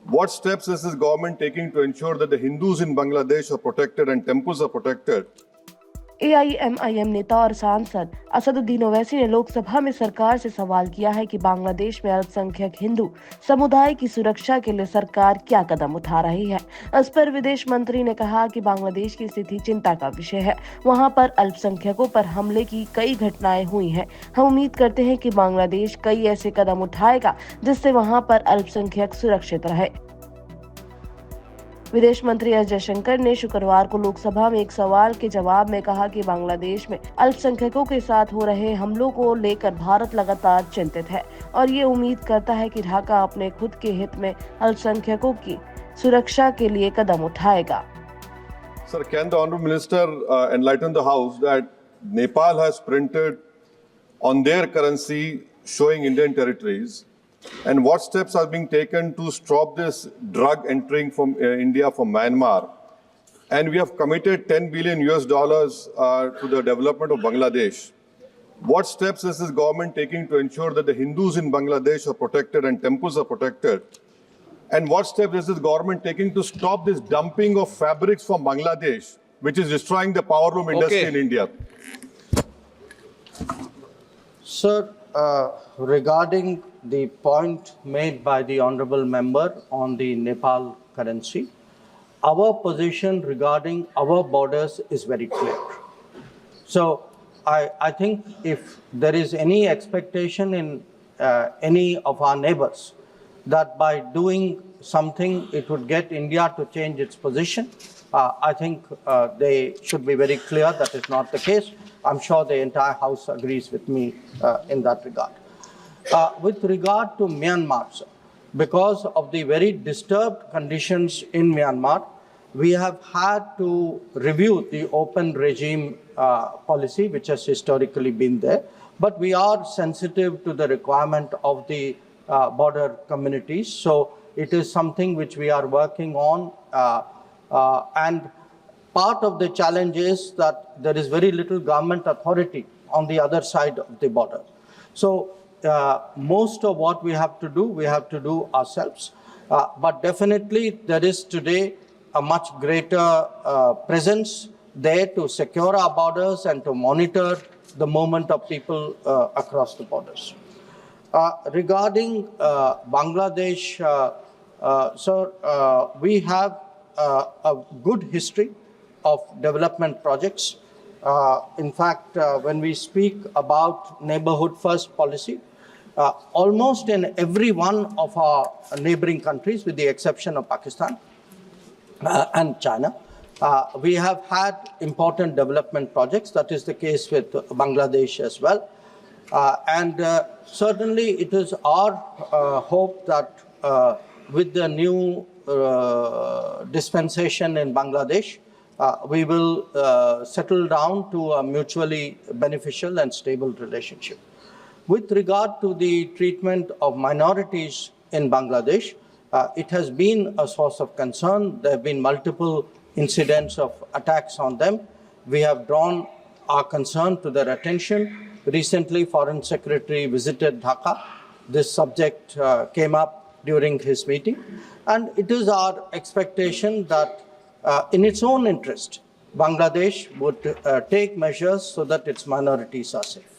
What steps is this government taking to ensure that the Hindus in Bangladesh are protected and temples are protected? AIMIM नेता और सांसद असदुद्दीन ओवैसी ने लोकसभा में सरकार से सवाल किया है कि बांग्लादेश में अल्पसंख्यक हिंदू समुदाय की सुरक्षा के लिए सरकार क्या कदम उठा रही है। इस पर विदेश मंत्री ने कहा कि बांग्लादेश की स्थिति चिंता का विषय है। वहां पर अल्पसंख्यकों पर हमले की कई घटनाएं हुई हैं। हम उम्मीद करते हैं कि बांग्लादेश कई ऐसे कदम उठाएगा जिससे वहां पर अल्पसंख्यक सुरक्षित रहे। विदेश मंत्री एस जयशंकर ने शुक्रवार को लोकसभा में एक सवाल के जवाब में कहा कि बांग्लादेश में अल्पसंख्यकों के साथ हो रहे हमलों को लेकर भारत लगातार चिंतित है और ये उम्मीद करता है कि ढाका अपने खुद के हित में अल्पसंख्यकों की सुरक्षा के लिए कदम उठाएगा। Sir, can the Honourable Minister enlighten the House that Nepal has printed on their currency showing Indian territories, and what steps are being taken to stop this drug entering from India from Myanmar? And we have committed $10 billion to the development of Bangladesh. What steps is this government taking to ensure that the Hindus in Bangladesh are protected and temples are protected? And what steps is this government taking to stop this dumping of fabrics from Bangladesh, which is destroying the powerloom industry in India? Sir, regarding the point made by the honorable member on the Nepal currency, our position regarding our borders is very clear. So I think if there is any expectation in any of our neighbors that by doing something it would get India to change its position, I think they should be very clear that is not the case. I'm sure the entire House agrees with me in that regard. With regard to Myanmar, sir, because of the very disturbed conditions in Myanmar, we have had to review the open regime policy, which has historically been there. But we are sensitive to the requirement of the border communities. So it is something which we are working on. And part of the challenge is that there is very little government authority on the other side of the border. So most of what we have to do ourselves. But definitely there is today a much greater presence there to secure our borders and to monitor the movement of people across the borders. Regarding Bangladesh, sir, we have a good history of development projects. In fact, when we speak about neighborhood first policy, almost in every one of our neighboring countries, with the exception of Pakistan and China, we have had important development projects. That is the case with Bangladesh as well. And certainly it is our hope that with the new dispensation in Bangladesh, we will settle down to a mutually beneficial and stable relationship. With regard to the treatment of minorities in Bangladesh, it has been a source of concern. There have been multiple incidents of attacks on them. We have drawn our concern to their attention. Recently, Foreign Secretary visited Dhaka. This subject came up during his meeting. And it is our expectation that in its own interest, Bangladesh would take measures so that its minorities are safe.